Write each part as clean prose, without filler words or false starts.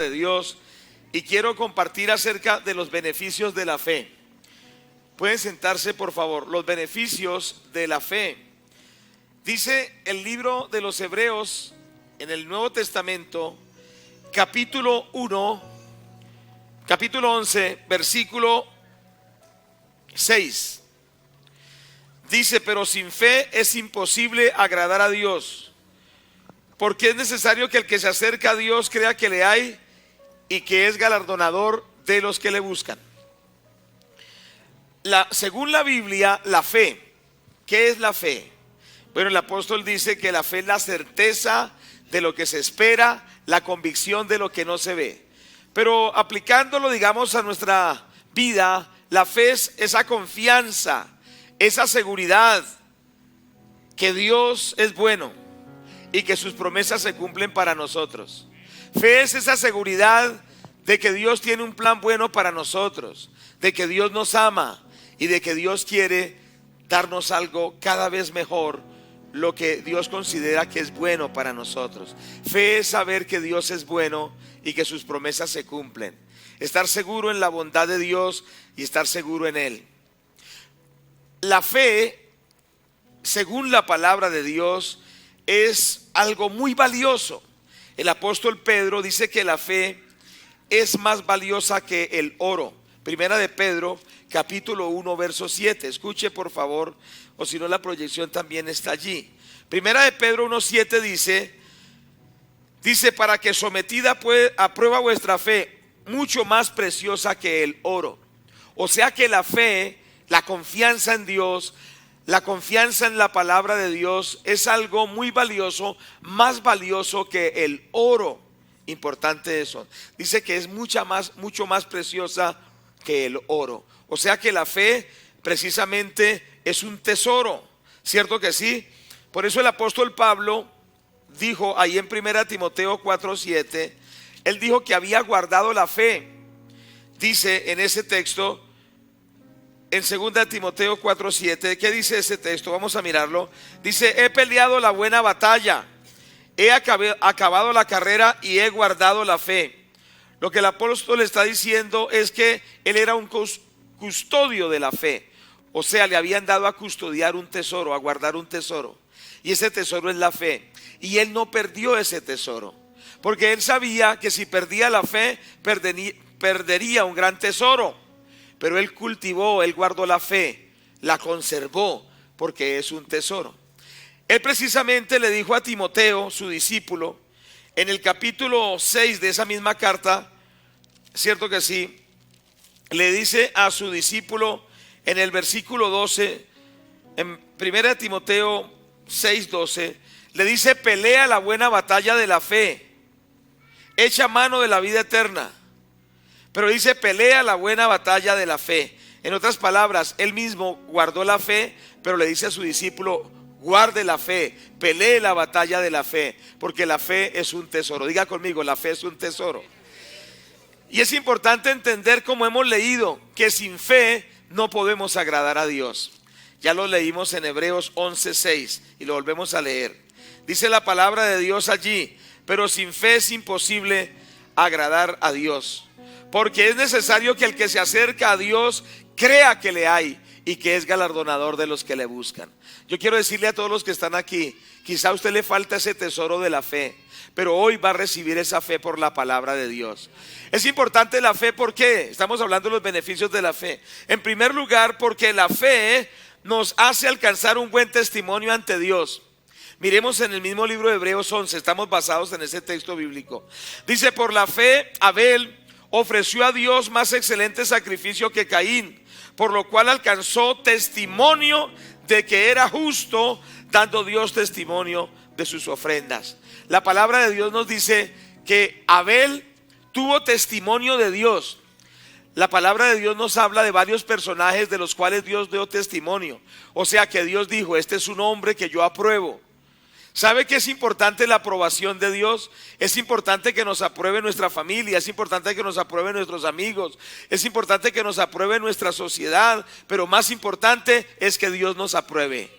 de Dios y quiero compartir acerca de los beneficios de la fe. Pueden sentarse, por favor. Los beneficios de la fe. Dice el libro de los Hebreos en el Nuevo Testamento, capítulo 1, capítulo 11, versículo 6. Dice: pero sin fe es imposible agradar a Dios, porque es necesario que el que se acerca a Dios crea que le hay y que es galardonador de los que le buscan. Según la Biblia, la fe, ¿qué es la fe? Bueno, el apóstol dice que la fe es la certeza de lo que se espera, la convicción de lo que no se ve. Pero aplicándolo, digamos, a nuestra vida, la fe es esa confianza, esa seguridad que Dios es bueno y que sus promesas se cumplen para nosotros. Fe es esa seguridad de que Dios tiene un plan bueno para nosotros, de que Dios nos ama y de que Dios quiere darnos algo cada vez mejor, lo que Dios considera que es bueno para nosotros. Fe es saber que Dios es bueno y que sus promesas se cumplen. Estar seguro en la bondad de Dios y estar seguro en Él. La fe, según la palabra de Dios, es algo muy valioso. El apóstol Pedro dice que la fe es más valiosa que el oro. Primera de Pedro, capítulo 1, verso 7. Escuche, por favor, o si no, la proyección también está allí. Primera de Pedro 1:7 dice: para que sometida a prueba vuestra fe, mucho más preciosa que el oro. O sea que la fe, la confianza en Dios, la confianza en la palabra de Dios es algo muy valioso, más valioso que el oro. Importante eso. Dice que es mucho más preciosa que el oro. O sea que la fe precisamente es un tesoro, ¿cierto que sí? Por eso el apóstol Pablo dijo ahí en 1 Timoteo 4:7, él dijo que había guardado la fe. Dice en ese texto, en 2 Timoteo 4:7, ¿qué dice ese texto? Vamos a mirarlo. Dice: he peleado la buena batalla, he acabado la carrera y he guardado la fe. Lo que el apóstol está diciendo es que él era un custodio de la fe. O sea, le habían dado a custodiar un tesoro, a guardar un tesoro. Y ese tesoro es la fe. Y él no perdió ese tesoro, porque él sabía que si perdía la fe, perdería un gran tesoro. Pero él cultivó, él guardó la fe, la conservó, porque es un tesoro. Él precisamente le dijo a Timoteo, su discípulo, en el capítulo 6 de esa misma carta, cierto que sí, le dice a su discípulo en el versículo 12, en 1 Timoteo 6:12, le dice: pelea la buena batalla de la fe, echa mano de la vida eterna. Pero dice: pelea la buena batalla de la fe. En otras palabras, él mismo guardó la fe, pero le dice a su discípulo: guarde la fe, pelee la batalla de la fe, porque la fe es un tesoro. Diga conmigo: la fe es un tesoro. Y es importante entender, como hemos leído, que sin fe no podemos agradar a Dios. Ya lo leímos en Hebreos 11:6 y lo volvemos a leer. Dice la palabra de Dios allí: pero sin fe es imposible agradar a Dios, porque es necesario que el que se acerca a Dios crea que le hay y que es galardonador de los que le buscan. Yo quiero decirle a todos los que están aquí, quizá a usted le falta ese tesoro de la fe, pero hoy va a recibir esa fe por la palabra de Dios. Es importante la fe, ¿por qué? Estamos hablando de los beneficios de la fe. En primer lugar, porque la fe nos hace alcanzar un buen testimonio ante Dios. Miremos en el mismo libro de Hebreos 11, estamos basados en ese texto bíblico. Dice: por la fe Abel ofreció a Dios más excelente sacrificio que Caín, por lo cual alcanzó testimonio de que era justo, dando Dios testimonio de sus ofrendas. La palabra de Dios nos dice que Abel tuvo testimonio de Dios. La palabra de Dios nos habla de varios personajes de los cuales Dios dio testimonio. O sea que Dios dijo: este es un hombre que yo apruebo. ¿Sabe que es importante la aprobación de Dios? Es importante que nos apruebe nuestra familia, es importante que nos apruebe nuestros amigos, es importante que nos apruebe nuestra sociedad, pero más importante es que Dios nos apruebe.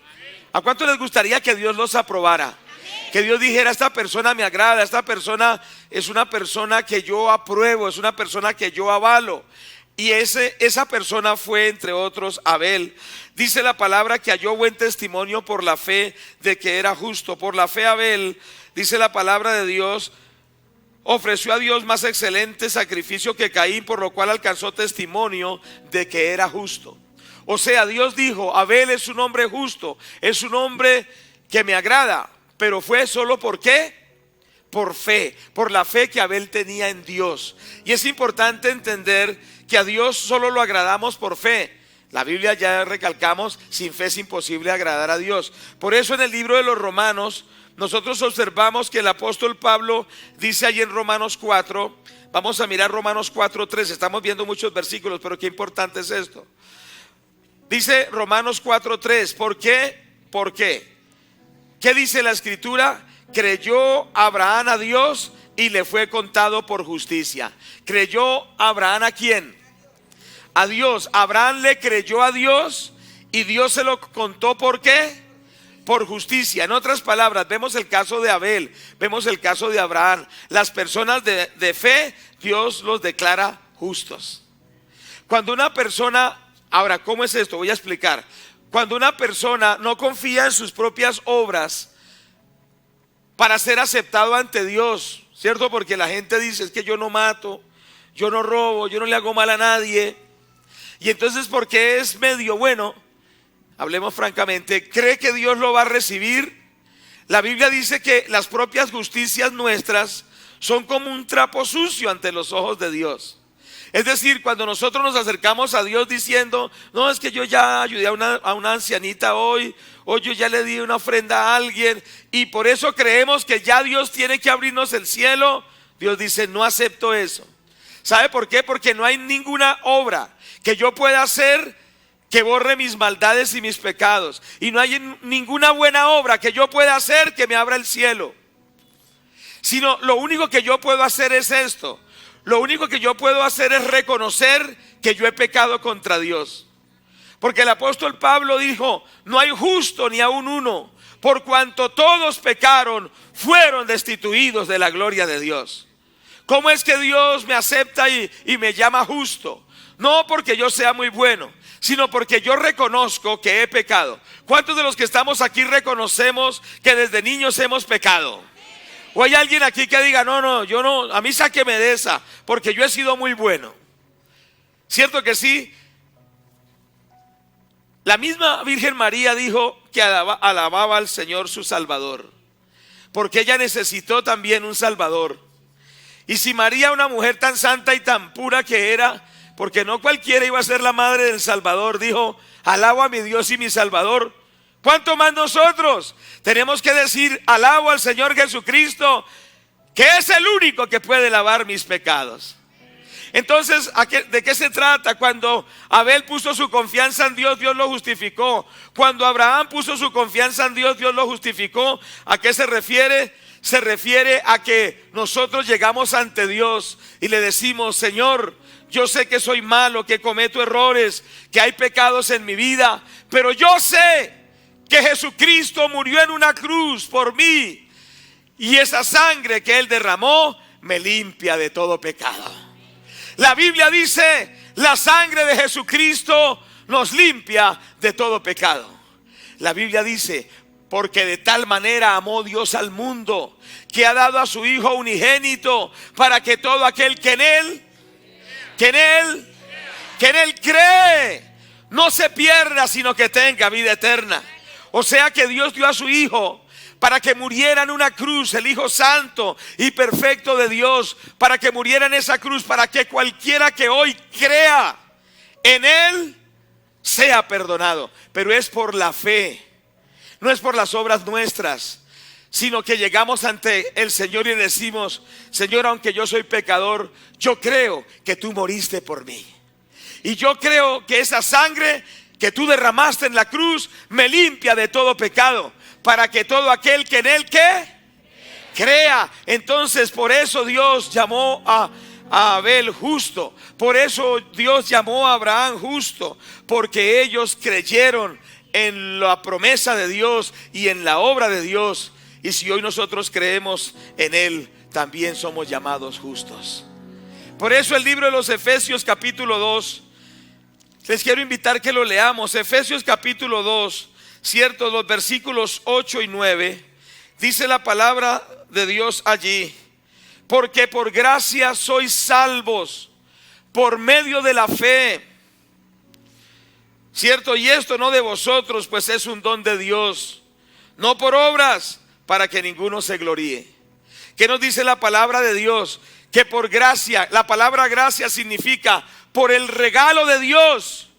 ¿A cuánto les gustaría que Dios los aprobara? Que Dios dijera: esta persona me agrada, esta persona es una persona que yo apruebo, es una persona que yo avalo. Y esa persona fue, entre otros, Abel. Dice la palabra que halló buen testimonio por la fe de que era justo. Por la fe Abel, dice la palabra de Dios, ofreció a Dios más excelente sacrificio que Caín, por lo cual alcanzó testimonio de que era justo. O sea, Dios dijo: Abel es un hombre justo, es un hombre que me agrada. Pero fue solo ¿por qué? Por fe, por la fe que Abel tenía en Dios. Y es importante entender que a Dios solo lo agradamos por fe. La Biblia, ya recalcamos, sin fe es imposible agradar a Dios. Por eso en el libro de los Romanos nosotros observamos que el apóstol Pablo dice allí en Romanos 4, vamos a mirar Romanos 4:3, estamos viendo muchos versículos, pero qué importante es esto. Dice Romanos 4:3, ¿por qué? ¿Por qué? ¿Qué dice la escritura? Creyó Abraham a Dios y le fue contado por justicia. ¿Creyó Abraham a quién? A Dios. Abraham le creyó a Dios y Dios se lo contó. ¿Por qué? Por justicia. En otras palabras, vemos el caso de Abel, vemos el caso de Abraham. Las personas de fe, Dios los declara justos. Cuando una persona, ahora, ¿cómo es esto? Voy a explicar. Cuando una persona no confía en sus propias obras para ser aceptado ante Dios, ¿cierto? Porque la gente dice: es que yo no mato, yo no robo, yo no le hago mal a nadie. Y entonces, porque es medio bueno, hablemos francamente, cree que Dios lo va a recibir. La Biblia dice que las propias justicias nuestras son como un trapo sucio ante los ojos de Dios. Es decir, cuando nosotros nos acercamos a Dios diciendo: no, es que yo ya ayudé a una ancianita hoy, o yo ya le di una ofrenda a alguien, y por eso creemos que ya Dios tiene que abrirnos el cielo. Dios dice: no acepto eso. ¿Sabe por qué? Porque no hay ninguna obra que yo pueda hacer que borre mis maldades y mis pecados, y no hay ninguna buena obra que yo pueda hacer que me abra el cielo. Sino lo único que yo puedo hacer es esto. Lo único que yo puedo hacer es reconocer que yo he pecado contra Dios. Porque el apóstol Pablo dijo: no hay justo ni aun uno, por cuanto todos pecaron, fueron destituidos de la gloria de Dios. ¿Cómo es que Dios me acepta y me llama justo? No porque yo sea muy bueno, sino porque yo reconozco que he pecado. ¿Cuántos de los que estamos aquí reconocemos que desde niños hemos pecado? ¿O hay alguien aquí que diga: no, yo no, a mí sáqueme de esa, porque yo he sido muy bueno? ¿Cierto que sí? La misma Virgen María dijo que alababa al Señor su Salvador, porque ella necesitó también un Salvador. Y si María, una mujer tan santa y tan pura que era, porque no cualquiera iba a ser la madre del Salvador, dijo: alabo a mi Dios y mi Salvador, ¿cuánto más nosotros? Tenemos que decir: alabo al Señor Jesucristo, que es el único que puede lavar mis pecados. Entonces, ¿de qué se trata? Cuando Abel puso su confianza en Dios, Dios lo justificó. Cuando Abraham puso su confianza en Dios, Dios lo justificó. ¿A qué se refiere? Se refiere a que nosotros llegamos ante Dios y le decimos: Señor, yo sé que soy malo, que cometo errores, que hay pecados en mi vida, pero yo sé que Jesucristo murió en una cruz por mí, y esa sangre que Él derramó me limpia de todo pecado. La Biblia dice: la sangre de Jesucristo nos limpia de todo pecado. La Biblia dice: porque de tal manera amó Dios al mundo, que ha dado a su Hijo unigénito, para que todo aquel que en Él cree, no se pierda, sino que tenga vida eterna. O sea que Dios dio a su Hijo para que muriera en una cruz, el Hijo Santo y perfecto de Dios, para que muriera en esa cruz, para que cualquiera que hoy crea en Él sea perdonado. Pero es por la fe, no es por las obras nuestras, sino que llegamos ante el Señor y decimos: Señor, aunque yo soy pecador, yo creo que tú moriste por mí, y yo creo que esa sangre que tú derramaste en la cruz me limpia de todo pecado, para que todo aquel que en Él crea. Entonces, por eso Dios llamó a Abel justo, por eso Dios llamó a Abraham justo, porque ellos creyeron en la promesa de Dios y en la obra de Dios, Y si hoy nosotros creemos en Él, también somos llamados justos. Por eso el libro de los Efesios capítulo 2, les quiero invitar que lo leamos. Efesios capítulo 2, cierto, los versículos 8 y 9, dice la palabra de Dios allí: porque por gracia sois salvos por medio de la fe, cierto, y esto no de vosotros, pues es un don de Dios, no por obras, para que ninguno se gloríe. ¿Qué nos dice la palabra de Dios? Que por gracia, la palabra gracia significa por el regalo de Dios,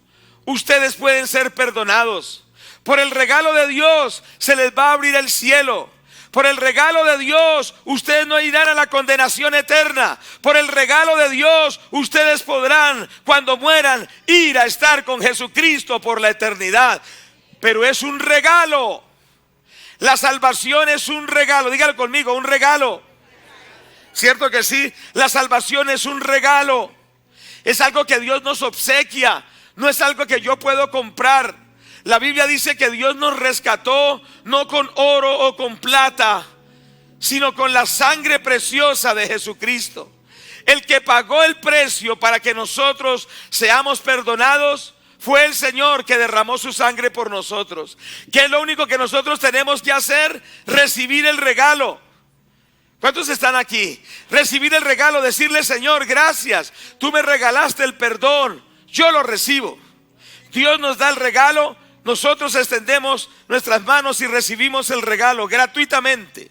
ustedes pueden ser perdonados. Por el regalo de Dios se les va a abrir el cielo. Por el regalo de Dios ustedes no irán a la condenación eterna. Por el regalo de Dios ustedes podrán, cuando mueran, ir a estar con Jesucristo por la eternidad. Pero es un regalo. La salvación es un regalo. Dígalo conmigo, un regalo. ¿Cierto que sí? La salvación es un regalo. Es algo que Dios nos obsequia. No es algo que yo puedo comprar. La Biblia dice que Dios nos rescató no con oro o con plata, sino con la sangre preciosa de Jesucristo. El que pagó el precio para que nosotros seamos perdonados fue el Señor, que derramó su sangre por nosotros. ¿Qué es lo único que nosotros tenemos que hacer? Recibir el regalo. ¿Cuántos están aquí? Recibir el regalo, decirle: Señor, gracias, tú me regalaste el perdón, yo lo recibo. Dios nos da el regalo, nosotros extendemos nuestras manos y recibimos el regalo gratuitamente.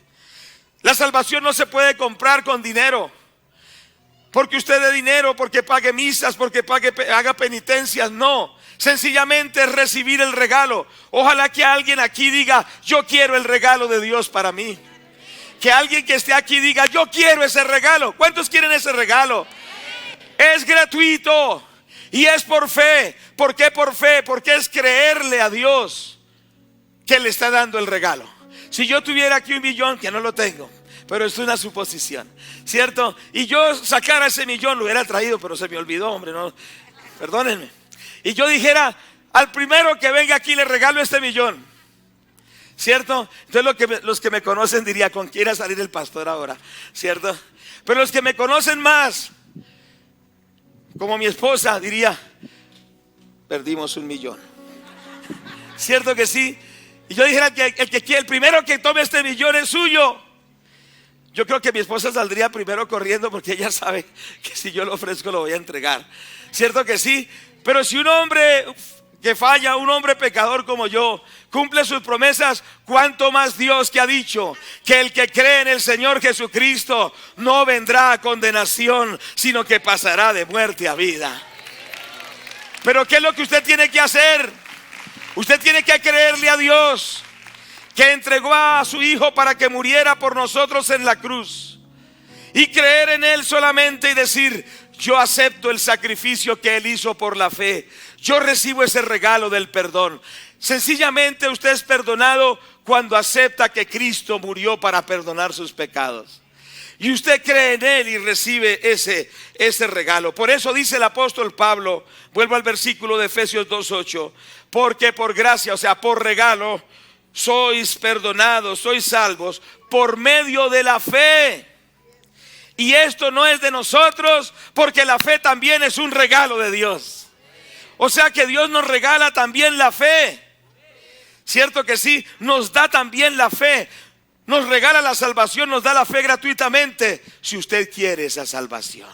La salvación no se puede comprar con dinero, porque usted dé dinero, porque pague misas, porque haga penitencias. No, sencillamente es recibir el regalo. Ojalá que alguien aquí diga: yo quiero el regalo de Dios para mí. Que alguien que esté aquí diga: yo quiero ese regalo. ¿Cuántos quieren ese regalo? Es gratuito y es por fe. ¿Por qué por fe? Porque es creerle a Dios que le está dando el regalo. Si yo tuviera aquí 1 millón, que no lo tengo, pero es una suposición, ¿cierto? Y yo sacara ese millón, lo hubiera traído, pero se me olvidó, hombre, no, perdónenme. Y yo dijera: al primero que venga aquí le regalo este millón, ¿cierto? Entonces los que me conocen dirían: ¿con quién irá a salir el pastor ahora? ¿Cierto? Pero los que me conocen más, como mi esposa, diría: perdimos 1 millón. ¿Cierto que sí? Y yo dijera que el primero que tome este millón es suyo. Yo creo que mi esposa saldría primero corriendo, porque ella sabe que si yo lo ofrezco lo voy a entregar. ¿Cierto que sí? Pero si un hombre que falla, un hombre pecador como yo, cumple sus promesas, ¿cuánto más Dios, que ha dicho que el que cree en el Señor Jesucristo no vendrá a condenación, sino que pasará de muerte a vida? Pero ¿qué es lo que usted tiene que hacer? Usted tiene que creerle a Dios, que entregó a su Hijo para que muriera por nosotros en la cruz, y creer en Él solamente y decir: yo acepto el sacrificio que Él hizo por la fe. Yo recibo ese regalo del perdón. Sencillamente usted es perdonado cuando acepta que Cristo murió para perdonar sus pecados. Y usted cree en Él y recibe ese regalo. Por eso dice el apóstol Pablo, vuelvo al versículo de Efesios 2:8, porque por gracia, o sea, por regalo, sois perdonados, sois salvos por medio de la fe. Y esto no es de nosotros, porque la fe también es un regalo de Dios. O sea que Dios nos regala también la fe. ¿Cierto que sí? Nos da también la fe. Nos regala la salvación, nos da la fe gratuitamente, si usted quiere esa salvación.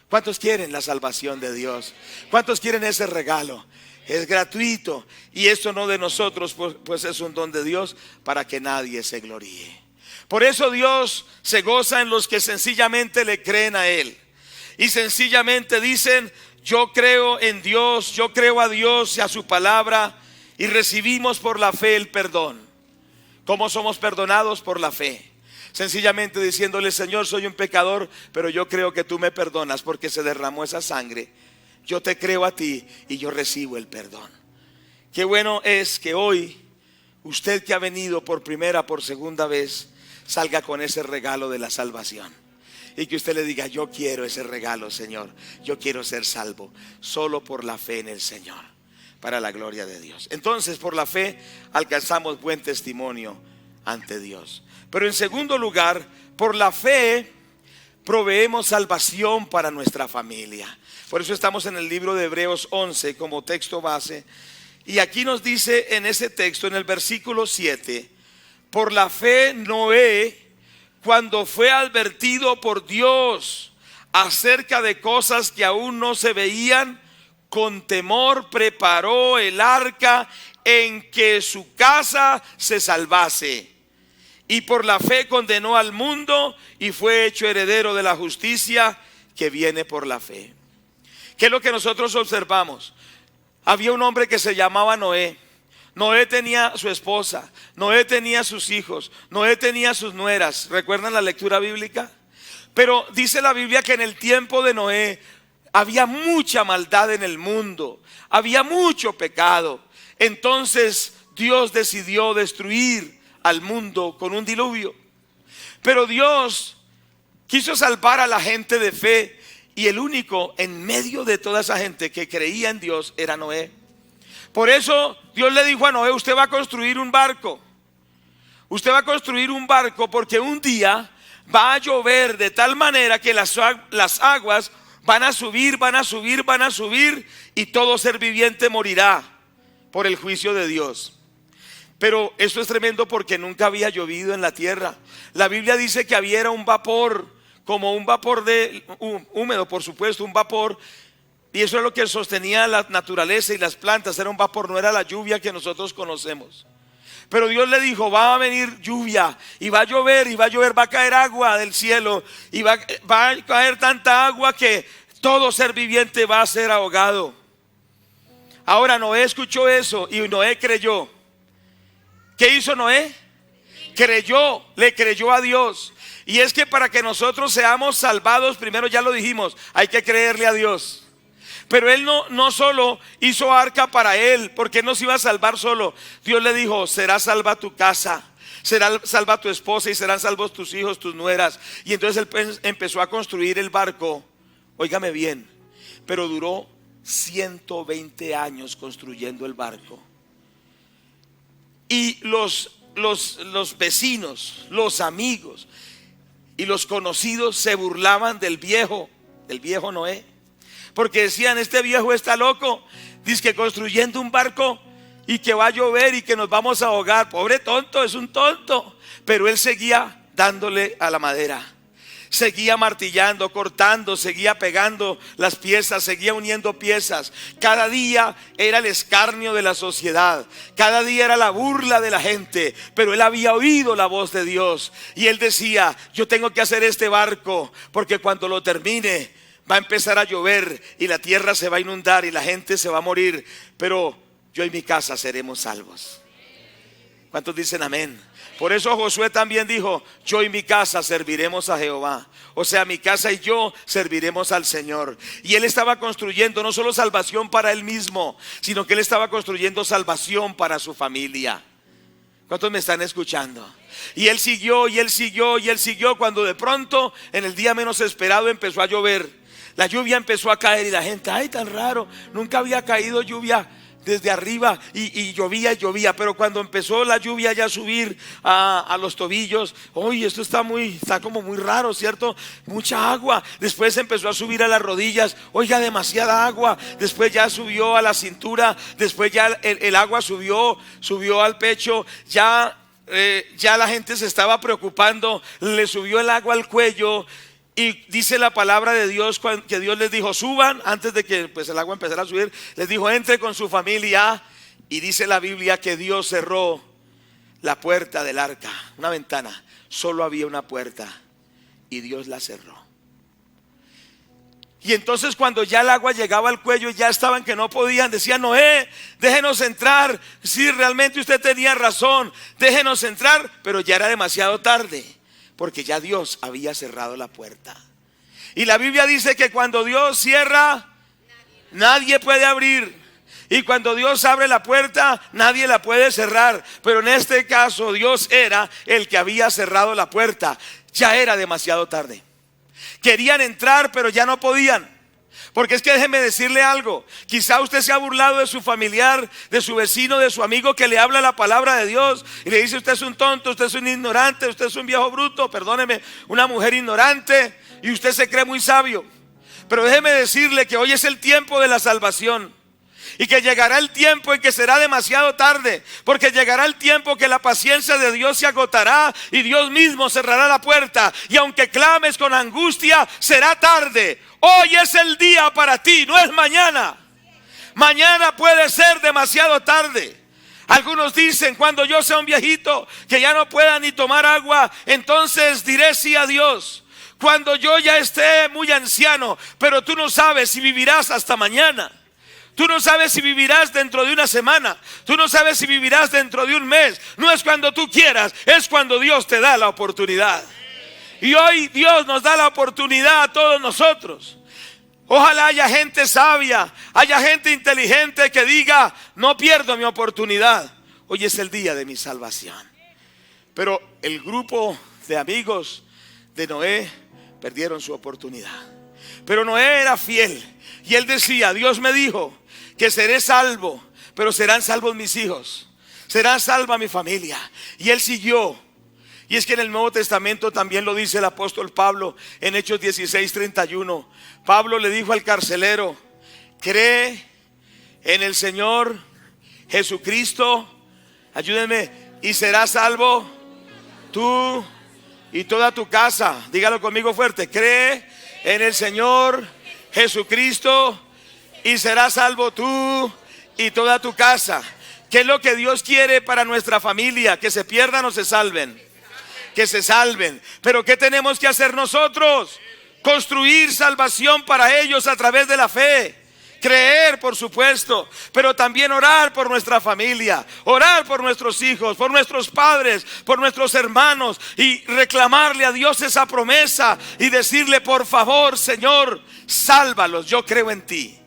¿Cuántos quieren la salvación de Dios? ¿Cuántos quieren ese regalo? Es gratuito, y esto no de nosotros, pues es un don de Dios, para que nadie se gloríe. Por eso Dios se goza en los que sencillamente le creen a Él, y sencillamente dicen: yo creo en Dios, yo creo a Dios y a su palabra, y recibimos por la fe el perdón. ¿Cómo somos perdonados? Por la fe. Sencillamente diciéndole: Señor, soy un pecador, pero yo creo que tú me perdonas porque se derramó esa sangre. Yo te creo a ti y yo recibo el perdón. Qué bueno es que hoy usted, que ha venido por primera, por segunda vez, salga con ese regalo de la salvación. Y que usted le diga: yo quiero ese regalo, Señor. Yo quiero ser salvo solo por la fe en el Señor, para la gloria de Dios. Entonces, por la fe alcanzamos buen testimonio ante Dios. Pero en segundo lugar, por la fe proveemos salvación para nuestra familia. Por eso estamos en el libro de Hebreos 11 como texto base. Y aquí nos dice en ese texto, en el versículo 7, por la fe Noé, cuando fue advertido por Dios acerca de cosas que aún no se veían, con temor preparó el arca en que su casa se salvase. Y por la fe condenó al mundo y fue hecho heredero de la justicia que viene por la fe. ¿Qué es lo que nosotros observamos? Había un hombre que se llamaba Noé. Noé tenía su esposa, Noé tenía sus hijos, Noé tenía sus nueras. ¿Recuerdan la lectura bíblica? Pero dice la Biblia que en el tiempo de Noé había mucha maldad en el mundo, había mucho pecado. Entonces Dios decidió destruir al mundo con un diluvio. Pero Dios quiso salvar a la gente de fe, y el único en medio de toda esa gente que creía en Dios era Noé. Por eso Dios le dijo a Noé: usted va a construir un barco. Usted va a construir un barco porque un día va a llover de tal manera que las aguas van a subir, van a subir, van a subir, y todo ser viviente morirá por el juicio de Dios. Pero esto es tremendo porque nunca había llovido en la tierra. La Biblia dice que había un vapor, como un vapor húmedo, por supuesto, un vapor. Y eso es lo que sostenía la naturaleza y las plantas. Era un vapor, no era la lluvia que nosotros conocemos. Pero Dios le dijo: va a venir lluvia y va a llover, y va a llover, va a caer agua del cielo, y va a caer tanta agua que todo ser viviente va a ser ahogado. Ahora Noé escuchó eso y Noé creyó. ¿Qué hizo Noé? Creyó, le creyó a Dios. Y es que para que nosotros seamos salvados, primero ya lo dijimos, hay que creerle a Dios. Pero él no solo hizo arca para él, porque él no se iba a salvar solo. Dios le dijo: será salva tu casa, será salva tu esposa, y serán salvos tus hijos, tus nueras. Y entonces él empezó a construir el barco. Óigame bien, pero duró 120 años construyendo el barco. Y los vecinos, los amigos y los conocidos se burlaban del viejo Noé, porque decían: este viejo está loco, dice que construyendo un barco y que va a llover y que nos vamos a ahogar. Pobre tonto, es un tonto. Pero él seguía dándole a la madera, seguía martillando, cortando, seguía pegando las piezas, seguía uniendo piezas. Cada día era el escarnio de la sociedad, cada día era la burla de la gente. Pero él había oído la voz de Dios y él decía: yo tengo que hacer este barco, porque cuando lo termine va a empezar a llover y la tierra se va a inundar y la gente se va a morir, pero yo y mi casa seremos salvos. ¿Cuántos dicen amén? Por eso Josué también dijo: yo y mi casa serviremos a Jehová. O sea, mi casa y yo serviremos al Señor. Y él estaba construyendo no solo salvación para él mismo, sino que él estaba construyendo salvación para su familia. ¿Cuántos me están escuchando? Y él siguió, y él siguió, y él siguió, cuando de pronto, en el día menos esperado, empezó a llover. La lluvia empezó a caer y la gente: ay, tan raro, nunca había caído lluvia desde arriba, y llovía y llovía. Pero cuando empezó la lluvia ya a subir a los tobillos, oye, esto está como muy raro, ¿cierto? Mucha agua. Después empezó a subir a las rodillas, oiga, demasiada agua. Después ya subió a la cintura. Después ya el agua subió al pecho. Ya la gente se estaba preocupando, le subió el agua al cuello. Y dice la palabra de Dios que Dios les dijo: suban, antes de que el agua empezara a subir. Les dijo: entre con su familia. Y dice la Biblia que Dios cerró la puerta del arca, una ventana. Solo había una puerta y Dios la cerró. Y entonces cuando ya el agua llegaba al cuello, ya estaban que no podían, decían: Noé, déjenos entrar. Sí, realmente usted tenía razón, déjenos entrar. Pero ya era demasiado tarde, porque ya Dios había cerrado la puerta. Y la Biblia dice que cuando Dios cierra, nadie puede abrir. Y cuando Dios abre la puerta, nadie la puede cerrar. Pero en este caso Dios era el que había cerrado la puerta. Ya era demasiado tarde. Querían entrar, pero ya no podían. Porque es que déjeme decirle algo, quizá usted se ha burlado de su familiar, de su vecino, de su amigo que le habla la palabra de Dios y le dice: usted es un tonto, usted es un ignorante, usted es un viejo bruto, perdóneme, una mujer ignorante, y usted se cree muy sabio. Pero déjeme decirle que hoy es el tiempo de la salvación, y que llegará el tiempo en que será demasiado tarde, porque llegará el tiempo que la paciencia de Dios se agotará y Dios mismo cerrará la puerta, y aunque clames con angustia, será tarde. Hoy es el día para ti, no es mañana. Mañana puede ser demasiado tarde. Algunos dicen: cuando yo sea un viejito que ya no pueda ni tomar agua, entonces diré sí a Dios. Cuando yo ya esté muy anciano, pero tú no sabes si vivirás hasta mañana. Tú no sabes si vivirás dentro de una semana. Tú no sabes si vivirás dentro de un mes. No es cuando tú quieras, es cuando Dios te da la oportunidad. Y hoy Dios nos da la oportunidad a todos nosotros. Ojalá haya gente sabia, haya gente inteligente que diga: no pierdo mi oportunidad. Hoy es el día de mi salvación. Pero el grupo de amigos de Noé perdieron su oportunidad. Pero Noé era fiel y él decía: Dios me dijo que seré salvo, pero serán salvos mis hijos, será salva mi familia. Y él siguió. Y es que en el Nuevo Testamento también lo dice el apóstol Pablo en Hechos 16:31. Pablo le dijo al carcelero: cree en el Señor Jesucristo, ayúdenme, y serás salvo tú y toda tu casa. Dígalo conmigo fuerte: cree en el Señor Jesucristo y serás salvo tú y toda tu casa. ¿Qué es lo que Dios quiere para nuestra familia? ¿Que se pierdan o se salven? Que se salven. Pero ¿qué tenemos que hacer nosotros? Construir salvación para ellos a través de la fe. Creer, por supuesto, pero también orar por nuestra familia, orar por nuestros hijos, por nuestros padres, por nuestros hermanos, y reclamarle a Dios esa promesa y decirle: por favor, Señor, sálvalos, yo creo en ti.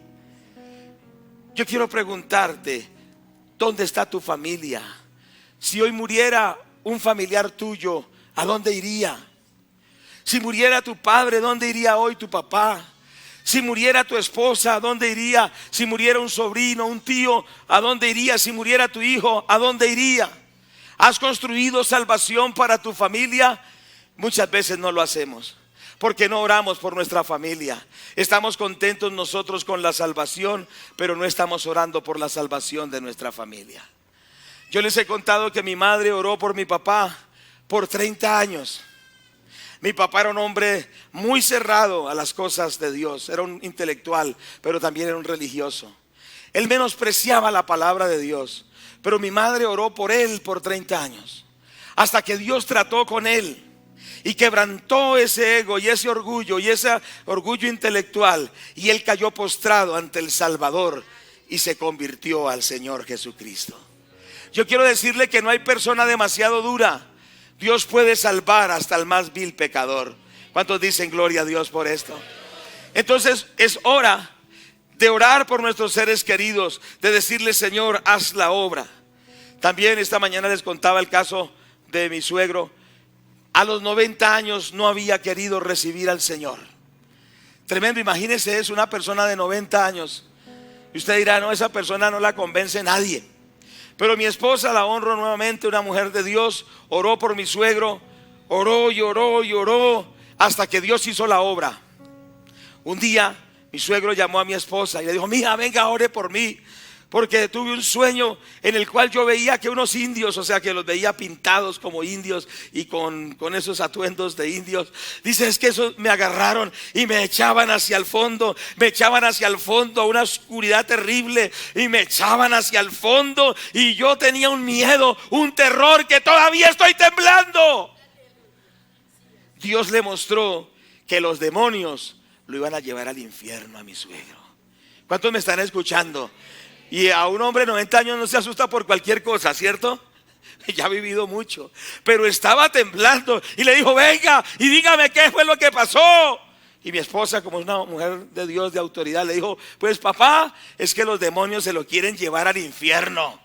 Yo quiero preguntarte: ¿dónde está tu familia? Si hoy muriera un familiar tuyo, ¿a dónde iría? Si muriera tu padre, ¿dónde iría hoy tu papá? Si muriera tu esposa, ¿a dónde iría? Si muriera un sobrino, un tío, ¿a dónde iría? Si muriera tu hijo, ¿a dónde iría? ¿Has construido salvación para tu familia? Muchas veces no lo hacemos, porque no oramos por nuestra familia. Estamos contentos nosotros con la salvación, pero no estamos orando por la salvación de nuestra familia. Yo les he contado que mi madre oró por mi papá por 30 años. Mi papá era un hombre muy cerrado a las cosas de Dios. Era un intelectual, pero también era un religioso. Él menospreciaba la palabra de Dios, pero mi madre oró por él por 30 años, hasta que Dios trató con él y quebrantó ese ego y ese orgullo intelectual, y él cayó postrado ante el Salvador y se convirtió al Señor Jesucristo. Yo quiero decirle que no hay persona demasiado dura. Dios puede salvar hasta el más vil pecador. ¿Cuántos dicen gloria a Dios por esto? Entonces es hora de orar por nuestros seres queridos, de decirle: Señor, haz la obra. También esta mañana les contaba el caso de mi suegro. A los 90 años no había querido recibir al Señor. Tremendo, imagínese eso, una persona de 90 años. Y usted dirá: no, esa persona no la convence nadie. Pero mi esposa, la honro nuevamente, una mujer de Dios, oró por mi suegro, oró y oró y oró, hasta que Dios hizo la obra. Un día mi suegro llamó a mi esposa y le dijo: mija, venga, ore por mí, porque tuve un sueño en el cual yo veía que unos indios, o sea que los veía pintados como indios y con esos atuendos de indios. Dice: es que esos me agarraron y me echaban hacia el fondo, a una oscuridad terrible, y me echaban hacia el fondo, y yo tenía un miedo, un terror que todavía estoy temblando. Dios le mostró que los demonios lo iban a llevar al infierno a mi suegro. ¿Cuántos me están escuchando? Y a un hombre de 90 años no se asusta por cualquier cosa, ¿cierto? Ya ha vivido mucho, pero estaba temblando y le dijo: venga y dígame qué fue lo que pasó. Y mi esposa, como es una mujer de Dios, de autoridad, le dijo: pues papá, es que los demonios se lo quieren llevar al infierno.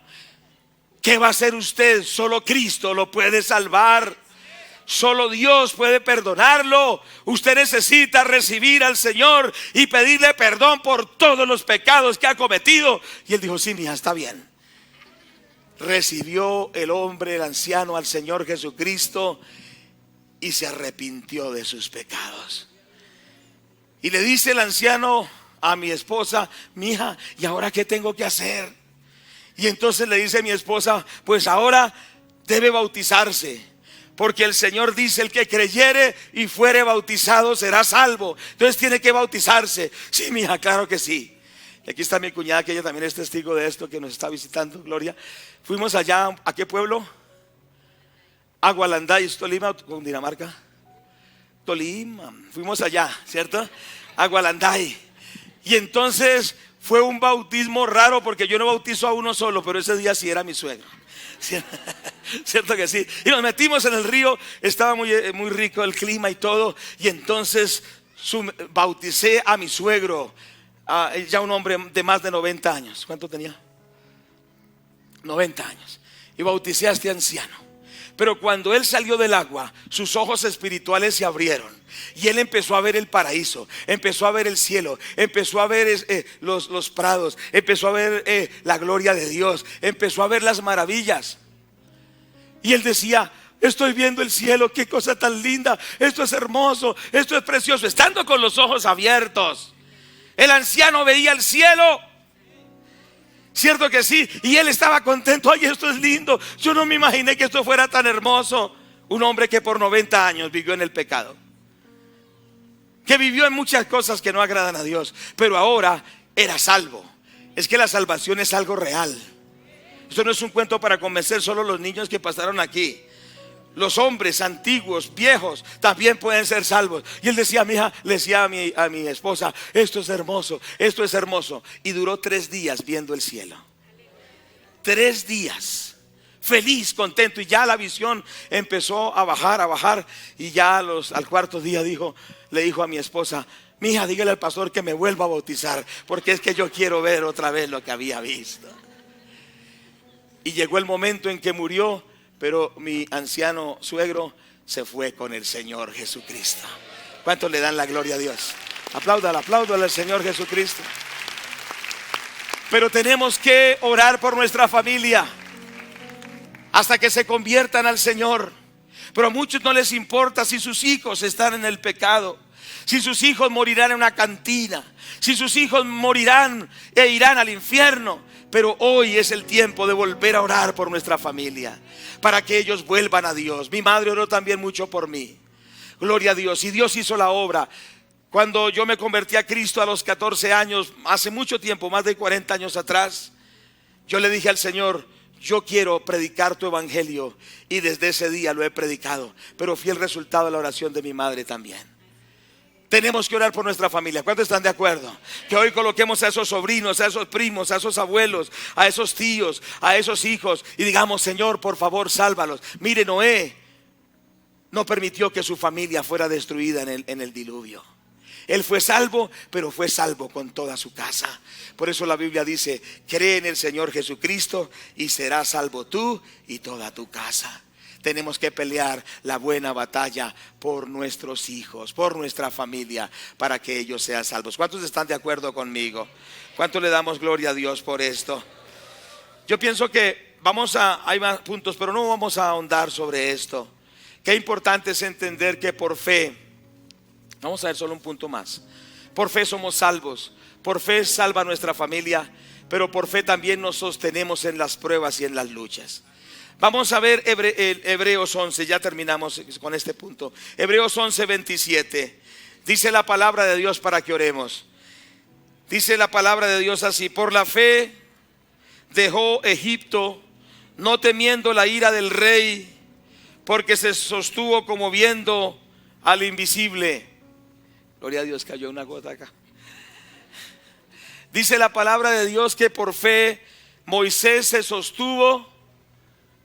¿Qué va a hacer usted? Solo Cristo lo puede salvar. Solo Dios puede perdonarlo. Usted necesita recibir al Señor y pedirle perdón por todos los pecados que ha cometido. Y él dijo: sí, mija, está bien. Recibió el hombre, el anciano, al Señor Jesucristo y se arrepintió de sus pecados. Y le dice el anciano a mi esposa: mija, ¿y ahora qué tengo que hacer? Y entonces le dice mi esposa: pues ahora debe bautizarse, porque el Señor dice: el que creyere y fuere bautizado será salvo. Entonces tiene que bautizarse. Sí, mija, claro que sí. Y aquí está mi cuñada, que ella también es testigo de esto, que nos está visitando, Gloria. Fuimos allá, ¿a qué pueblo? A Gualanday, Tolima, Cundinamarca. Tolima, fuimos allá, ¿cierto? A Gualanday. Y entonces fue un bautismo raro, porque yo no bautizo a uno solo, pero ese día sí era mi suegro. ¿Cierto que sí? Y nos metimos en el río, estaba muy rico el clima y todo. Y entonces bauticé a mi suegro, ya un hombre de más de 90 años. ¿Cuánto tenía? 90 años. Y bauticé a este anciano. Pero cuando él salió del agua, sus ojos espirituales se abrieron y él empezó a ver el paraíso, empezó a ver el cielo, empezó a ver los prados, empezó a ver la gloria de Dios, empezó a ver las maravillas. Y él decía: estoy viendo el cielo, qué cosa tan linda, esto es hermoso, esto es precioso. Estando con los ojos abiertos, el anciano veía el cielo. ¿Cierto que sí? Y él estaba contento. Ay, esto es lindo. Yo no me imaginé que esto fuera tan hermoso. Un hombre que por 90 años vivió en el pecado, que vivió en muchas cosas que no agradan a Dios, pero ahora era salvo. Es que la salvación es algo real. Esto no es un cuento para convencer solo los niños que pasaron aquí. Los hombres antiguos, viejos, también pueden ser salvos. Y él decía: mija, le decía a mi esposa: esto es hermoso, esto es hermoso. Y duró 3 días viendo el cielo. 3 días, feliz, contento. Y ya la visión empezó a bajar. Y ya al 4.º día le dijo a mi esposa: mija, dígale al pastor que me vuelva a bautizar, porque es que yo quiero ver otra vez lo que había visto. Y llegó el momento en que murió. Pero mi anciano suegro se fue con el Señor Jesucristo. ¿Cuántos le dan la gloria a Dios? Apláudale al Señor Jesucristo. Pero tenemos que orar por nuestra familia hasta que se conviertan al Señor. Pero a muchos no les importa si sus hijos están en el pecado, si sus hijos morirán en una cantina, si sus hijos morirán e irán al infierno. Pero hoy es el tiempo de volver a orar por nuestra familia, para que ellos vuelvan a Dios. Mi madre oró también mucho por mí. Gloria a Dios. Y Dios hizo la obra. Cuando yo me convertí a Cristo a los 14 años, hace mucho tiempo, más de 40 años atrás, yo le dije al Señor: yo quiero predicar tu evangelio. Y desde ese día lo he predicado. Pero fui el resultado de la oración de mi madre también. Tenemos que orar por nuestra familia. ¿Cuántos están de acuerdo? Que hoy coloquemos a esos sobrinos, a esos primos, a esos abuelos, a esos tíos, a esos hijos, y digamos: Señor, por favor, sálvalos. Mire, Noé no permitió que su familia fuera destruida en el diluvio. Él fue salvo, pero fue salvo con toda su casa. Por eso la Biblia dice: cree en el Señor Jesucristo y serás salvo tú y toda tu casa. Tenemos que pelear la buena batalla por nuestros hijos, por nuestra familia, para que ellos sean salvos. ¿Cuántos están de acuerdo conmigo? ¿Cuánto le damos gloria a Dios por esto? Yo pienso que hay más puntos, pero no vamos a ahondar sobre esto. Qué importante es entender que por fe, vamos a ver solo un punto más. Por fe somos salvos, por fe salva nuestra familia, pero por fe también nos sostenemos en las pruebas y en las luchas. Vamos a ver Hebreos 11, ya terminamos con este punto. Hebreos 11, 27. Dice la palabra de Dios para que oremos. Dice la palabra de Dios así: por la fe dejó Egipto, no temiendo la ira del rey, porque se sostuvo como viendo al invisible. Gloria a Dios, cayó una gota acá. Dice la palabra de Dios que por fe Moisés se sostuvo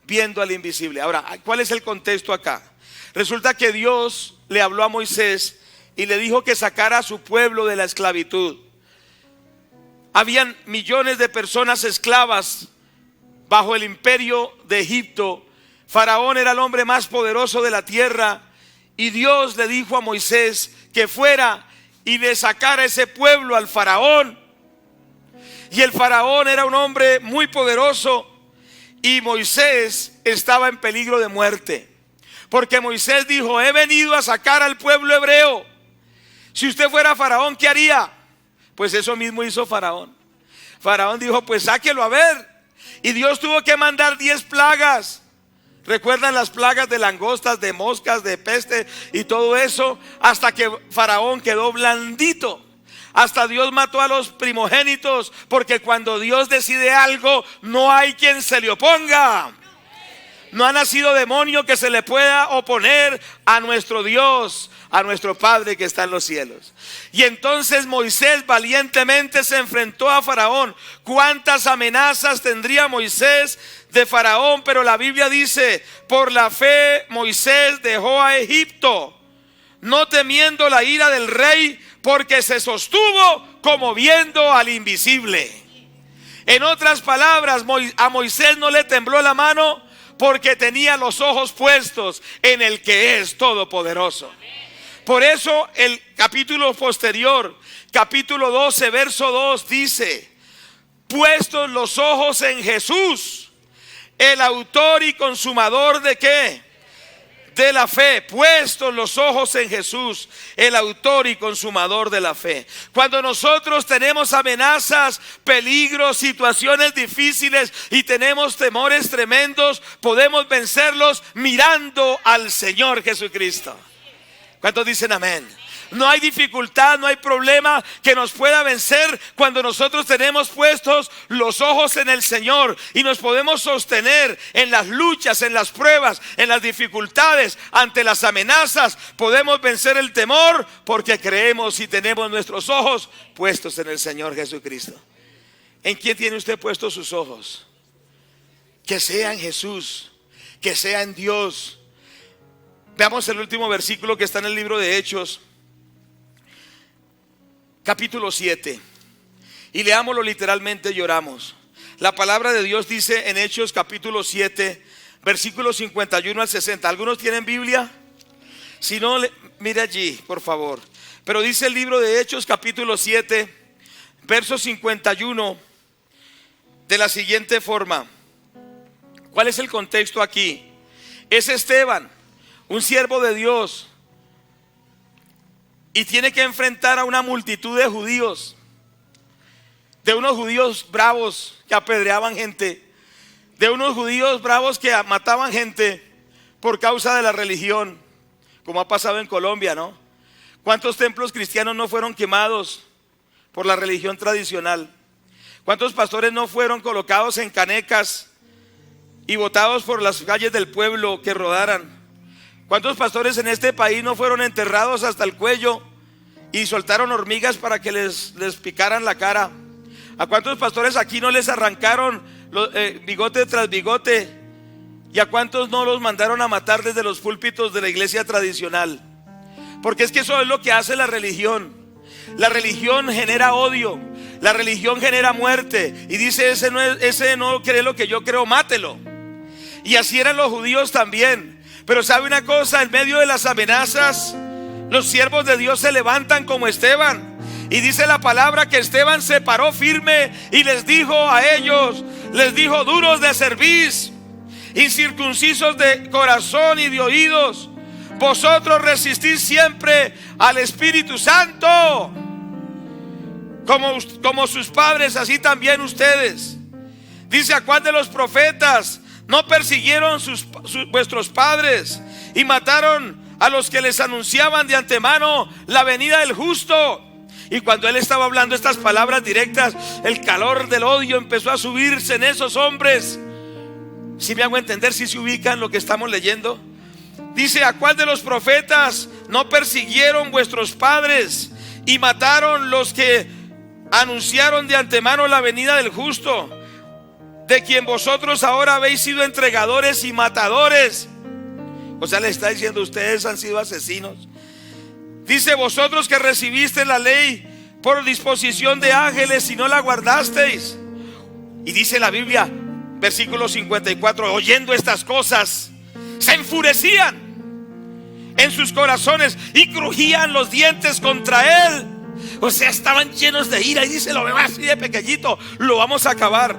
viendo al invisible. Ahora, ¿cuál es el contexto acá? Resulta que Dios le habló a Moisés y le dijo que sacara a su pueblo de la esclavitud. Habían millones de personas esclavas bajo el imperio de Egipto, Faraón era el hombre más poderoso de la tierra, y Dios le dijo a Moisés que fuera y le sacara ese pueblo al faraón. Y el faraón era un hombre muy poderoso, y Moisés estaba en peligro de muerte, porque Moisés dijo: he venido a sacar al pueblo hebreo. Si usted fuera faraón, ¿qué haría? Pues eso mismo hizo Faraón. Faraón dijo: pues sáquelo a ver. Y Dios tuvo que mandar 10 plagas. ¿Recuerdan las plagas de langostas, de moscas, de peste y todo eso? Hasta que Faraón quedó blandito. Hasta Dios mató a los primogénitos, porque cuando Dios decide algo, no hay quien se le oponga. No ha nacido demonio que se le pueda oponer a nuestro Dios, a nuestro Padre que está en los cielos. Y entonces Moisés valientemente se enfrentó a Faraón. ¿Cuántas amenazas tendría Moisés de Faraón? Pero la Biblia dice: por la fe Moisés dejó a Egipto, no temiendo la ira del rey, porque se sostuvo como viendo al invisible. En otras palabras, a Moisés no le tembló la mano, porque tenía los ojos puestos en el que es todopoderoso. Por eso el capítulo posterior, capítulo 12, verso 2 dice: puestos los ojos en Jesús, el autor y consumador de ¿qué? De la fe. Puestos los ojos en Jesús, el autor y consumador de la fe. Cuando nosotros tenemos amenazas, peligros, situaciones difíciles y tenemos temores tremendos, podemos vencerlos mirando al Señor Jesucristo. ¿Cuántos dicen amén? No hay dificultad, no hay problema que nos pueda vencer cuando nosotros tenemos puestos los ojos en el Señor y nos podemos sostener en las luchas, en las pruebas, en las dificultades, ante las amenazas. Podemos vencer el temor porque creemos y tenemos nuestros ojos puestos en el Señor Jesucristo. ¿En quién tiene usted puestos sus ojos? Que sea en Jesús, que sea en Dios. Veamos el último versículo que está en el libro de Hechos, capítulo 7, y leámoslo literalmente y oramos. La palabra de Dios dice en Hechos capítulo 7, versículos 51 al 60. ¿Algunos tienen Biblia? Si no, mire allí, por favor. Pero dice el libro de Hechos capítulo 7, verso 51, de la siguiente forma. ¿Cuál es el contexto aquí? Es Esteban, un siervo de Dios, y tiene que enfrentar a una multitud de judíos, de unos judíos bravos que apedreaban gente, de unos judíos bravos que mataban gente por causa de la religión, como ha pasado en Colombia, ¿no? ¿Cuántos templos cristianos no fueron quemados por la religión tradicional? ¿Cuántos pastores no fueron colocados en canecas y botados por las calles del pueblo que rodaran? ¿Cuántos pastores en este país no fueron enterrados hasta el cuello y soltaron hormigas para que les picaran la cara? ¿A cuántos pastores aquí no les arrancaron bigote tras bigote? ¿Y a cuántos no los mandaron a matar desde los púlpitos de la iglesia tradicional? Porque es que eso es lo que hace la religión. La religión genera odio, la religión genera muerte, y dice: ese no cree lo que yo creo, mátelo. Y así eran los judíos también. Pero ¿sabe una cosa? En medio de las amenazas, los siervos de Dios se levantan como Esteban. Y dice la palabra que Esteban se paró firme y les dijo a ellos, les dijo: duros de cerviz, incircuncisos de corazón y de oídos, vosotros resistís siempre al Espíritu Santo, como sus padres, así también ustedes. Dice: ¿a cuál de los profetas no persiguieron vuestros padres y mataron a los que les anunciaban de antemano la venida del justo? Y cuando él estaba hablando estas palabras directas, el calor del odio empezó a subirse en esos hombres. ¿Sí me hago entender? ¿Sí se ubican lo que estamos leyendo? Dice: ¿a cuál de los profetas no persiguieron vuestros padres y mataron los que anunciaron de antemano la venida del justo, de quien vosotros ahora habéis sido entregadores y matadores? O sea, le está diciendo: ustedes han sido asesinos. Dice: vosotros que recibiste la ley por disposición de ángeles y no la guardasteis. Y dice la Biblia, versículo 54: oyendo estas cosas, se enfurecían en sus corazones y crujían los dientes contra él. O sea, estaban llenos de ira. Y dice, lo veo así de pequeñito, lo vamos a acabar.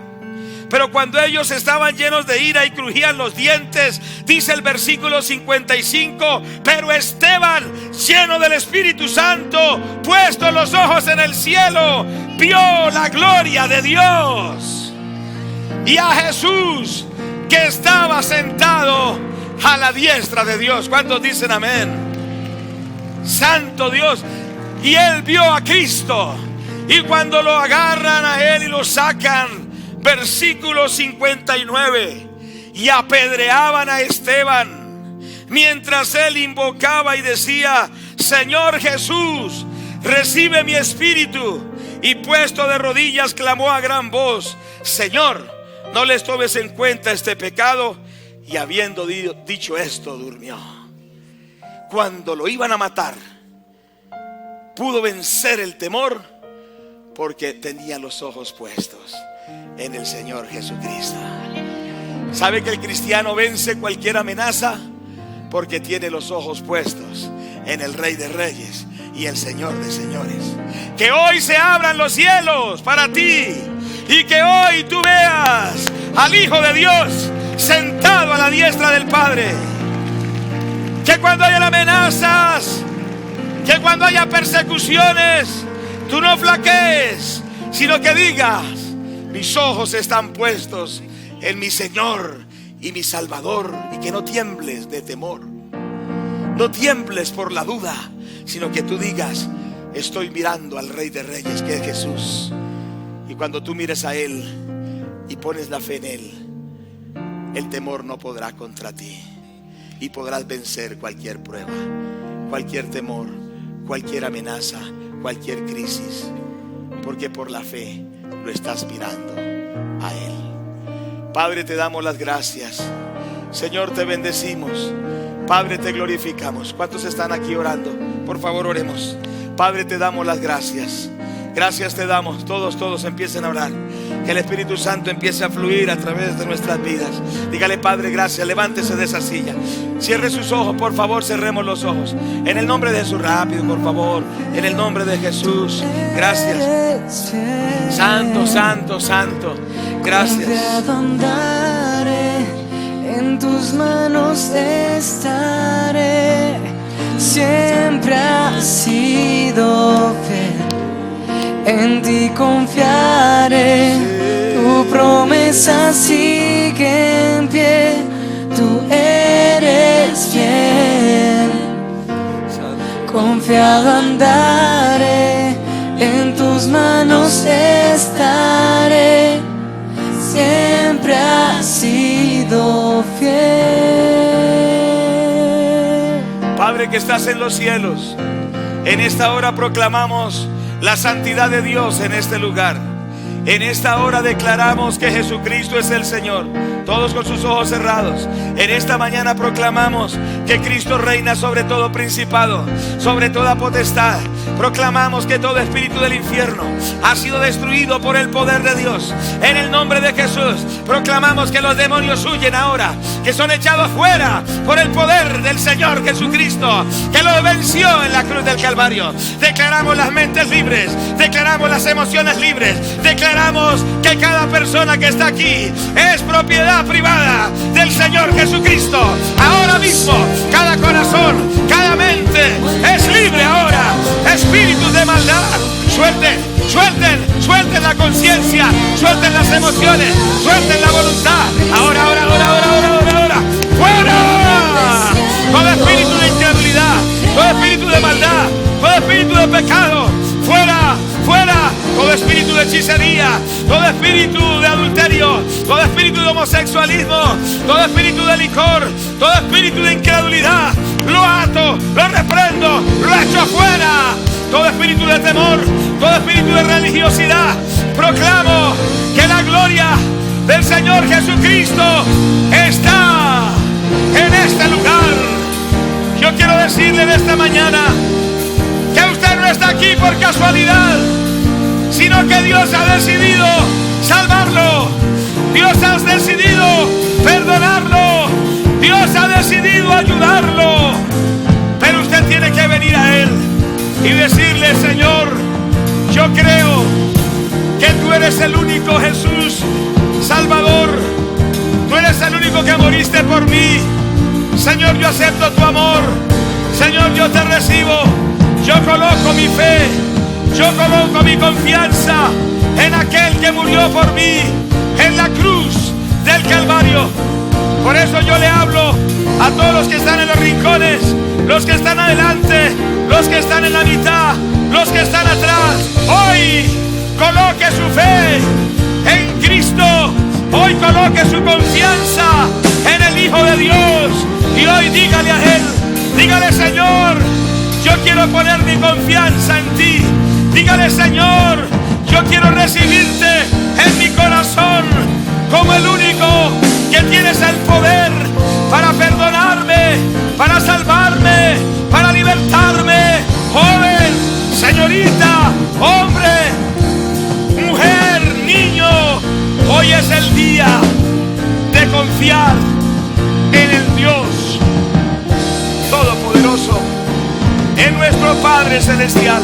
Pero cuando ellos estaban llenos de ira y crujían los dientes, dice el versículo 55, pero Esteban, lleno del Espíritu Santo, puesto los ojos en el cielo, vio la gloria de Dios y a Jesús que estaba sentado a la diestra de Dios. ¿Cuántos dicen amén? Santo Dios. Y él vio a Cristo, y cuando lo agarran a él y lo sacan, versículo 59, y apedreaban a Esteban mientras él invocaba y decía, Señor Jesús, recibe mi espíritu. Y puesto de rodillas clamó a gran voz, Señor, no les tomes en cuenta este pecado. Y habiendo dicho esto, durmió. Cuando lo iban a matar, pudo vencer el temor porque tenía los ojos puestos en el Señor Jesucristo. ¿Sabe que el cristiano vence cualquier amenaza? Porque tiene los ojos puestos en el Rey de Reyes y el Señor de Señores. Que hoy se abran los cielos para ti y que hoy tú veas al Hijo de Dios sentado a la diestra del Padre. Que cuando haya amenazas, que cuando haya persecuciones, tú no flaquees, sino que digas, mis ojos están puestos en mi Señor y mi Salvador. Y que no tiembles de temor, no tiembles por la duda, sino que tú digas, estoy mirando al Rey de Reyes, que es Jesús. Y cuando tú mires a Él y pones la fe en Él, el temor no podrá contra ti y podrás vencer cualquier prueba, cualquier temor, cualquier amenaza, cualquier crisis, porque por la fe lo estás mirando a Él. Padre, te damos las gracias. Señor, te bendecimos. Padre, te glorificamos. ¿Cuántos están aquí orando? Por favor, oremos. Padre, te damos las gracias. Gracias te damos. Todos empiecen a orar. Que el Espíritu Santo empiece a fluir a través de nuestras vidas. Dígale, Padre, gracias. Levántese de esa silla. Cierre sus ojos, por favor, cerremos los ojos. En el nombre de Jesús, rápido, por favor. En el nombre de Jesús. Gracias. Santo, santo, santo. Gracias. En tus manos estaré. Siempre has sido fiel. En ti confiaré, tu promesa sigue en pie, tú eres fiel. Confiado andaré, en tus manos estaré, siempre has sido fiel. Padre que estás en los cielos, en esta hora proclamamos la santidad de Dios en este lugar. En esta hora declaramos que Jesucristo es el Señor. Todos con sus ojos cerrados. En esta mañana proclamamos que Cristo reina sobre todo principado, sobre toda potestad. Proclamamos que todo espíritu del infierno ha sido destruido por el poder de Dios. En el nombre de Jesús proclamamos que los demonios huyen ahora, que son echados fuera por el poder del Señor Jesucristo, que lo venció en la cruz del Calvario. Declaramos las mentes libres, declaramos las emociones libres, declaramos que cada persona que está aquí es propiedad privada del Señor Jesucristo. Ahora mismo cada corazón, cada mente es libre ahora. Espíritus de maldad, suelten la conciencia, suelten las emociones, suelten la voluntad. Ahora. ¡Fuera! Todo espíritu de incredulidad, todo espíritu de maldad, todo espíritu de pecado, fuera. Todo espíritu de hechicería, todo espíritu de adulterio, todo espíritu de homosexualismo, todo espíritu de licor, todo espíritu de incredulidad, lo ato, lo reprendo, lo echo fuera. Todo espíritu de temor, todo espíritu de religiosidad, proclamo que la gloria del Señor Jesucristo está en este lugar. Yo quiero decirle en esta mañana que usted no está aquí por casualidad, sino que Dios ha decidido salvarlo. Dios ha decidido perdonarlo. Dios ha decidido ayudarlo, pero usted tiene que venir a Él y decirle: Señor, yo creo que tú eres el único Jesús Salvador. Tú eres el único que moriste por mí. Señor, yo acepto tu amor. Señor, yo te recibo. Yo coloco mi fe, yo coloco mi confianza en aquel que murió por mí en la cruz del Calvario. Por eso yo le hablo a todos los que están en los rincones, los que están adelante, los que están en la mitad, los que están atrás. Hoy coloque su fe en Cristo. Hoy coloque su confianza en el Hijo de Dios. Y hoy dígale a Él, dígale: Señor, yo quiero poner mi confianza en ti. Dígale: Señor, yo quiero recibirte en mi corazón como el único que tienes el poder para perdonarme, para salvarme, para libertarme. Joven, señorita, hombre, mujer, niño, hoy es el día de confiar en el Dios Todopoderoso, en nuestro Padre Celestial.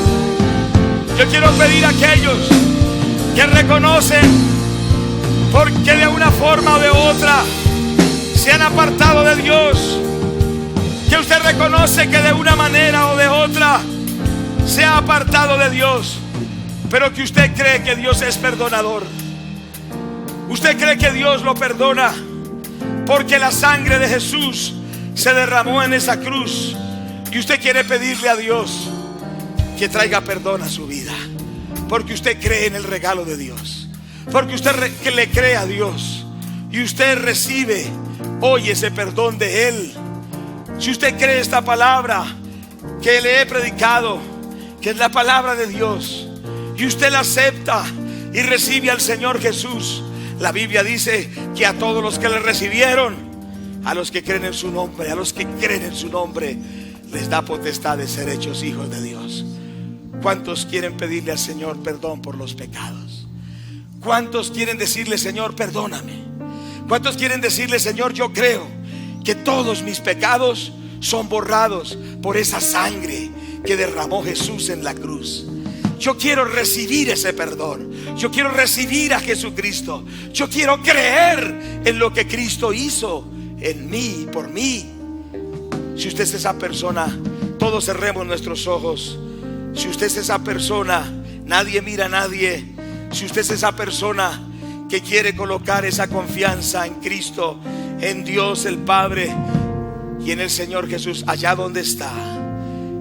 Yo quiero pedir a aquellos que reconocen porque de una forma o de otra se han apartado de Dios, que usted reconoce que de una manera o de otra se ha apartado de Dios, pero que usted cree que Dios es perdonador. Usted cree que Dios lo perdona porque la sangre de Jesús se derramó en esa cruz, y usted quiere pedirle a Dios que traiga perdón a su vida, porque usted cree en el regalo de Dios, porque usted que le cree a Dios y usted recibe hoy ese perdón de Él. Si usted cree esta palabra que le he predicado, que es la palabra de Dios, y usted la acepta y recibe al Señor Jesús, la Biblia dice que a todos los que le recibieron, a los que creen en su nombre, a los que creen en su nombre, les da potestad de ser hechos hijos de Dios. ¿Cuántos quieren pedirle al Señor perdón por los pecados? ¿Cuántos quieren decirle: Señor, perdóname? ¿Cuántos quieren decirle: Señor, yo creo que todos mis pecados son borrados por esa sangre que derramó Jesús en la cruz? Yo quiero recibir ese perdón. Yo quiero recibir a Jesucristo. Yo quiero creer en lo que Cristo hizo en mí, por mí. Si usted es esa persona, todos cerremos nuestros ojos. Si usted es esa persona, nadie mira a nadie. Si usted es esa persona que quiere colocar esa confianza en Cristo, en Dios el Padre y en el Señor Jesús, allá donde está,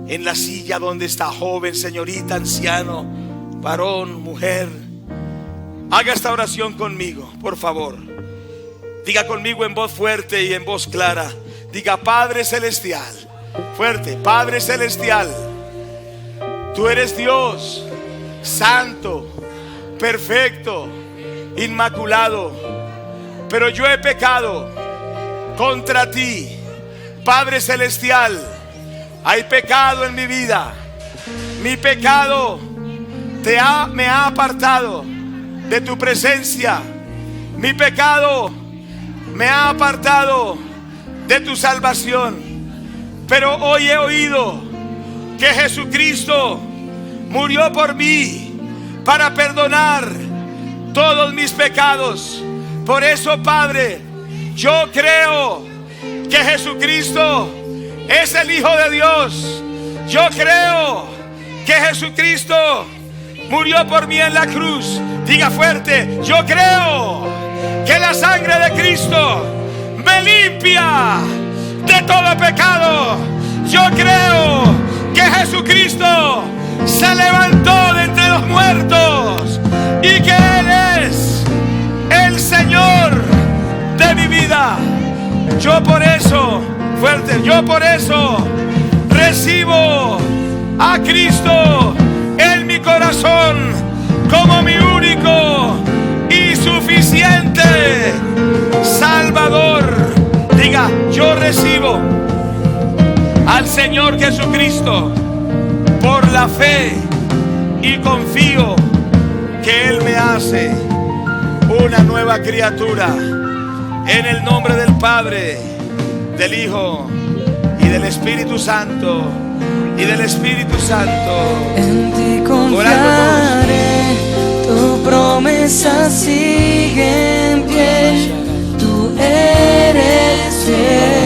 en la silla donde está, joven, señorita, anciano, varón, mujer, haga esta oración conmigo, por favor. Diga conmigo en voz fuerte y en voz clara. Diga: Padre Celestial. Fuerte: Padre Celestial, tú eres Dios, santo, perfecto, inmaculado, pero yo he pecado contra ti. Padre Celestial, hay pecado en mi vida. Mi pecado me ha apartado de tu presencia. Mi pecado me ha apartado de tu salvación. Pero hoy he oído que Jesucristo murió por mí para perdonar todos mis pecados. Por eso, Padre, yo creo que Jesucristo es el Hijo de Dios. Yo creo que Jesucristo murió por mí en la cruz. Diga fuerte: yo creo que la sangre de Cristo me limpia de todo pecado. Yo creo que Jesucristo se levantó de entre los muertos y que Él es el Señor de mi vida. Yo por eso, fuerte, yo por eso recibo a Cristo en mi corazón como mi único y suficiente Salvador. Diga: yo recibo al Señor Jesucristo por la fe y confío que Él me hace una nueva criatura. En el nombre del Padre, del Hijo y del Espíritu Santo. Y del Espíritu Santo. En ti confiaré, tu promesa sigue en pie, tú eres fiel.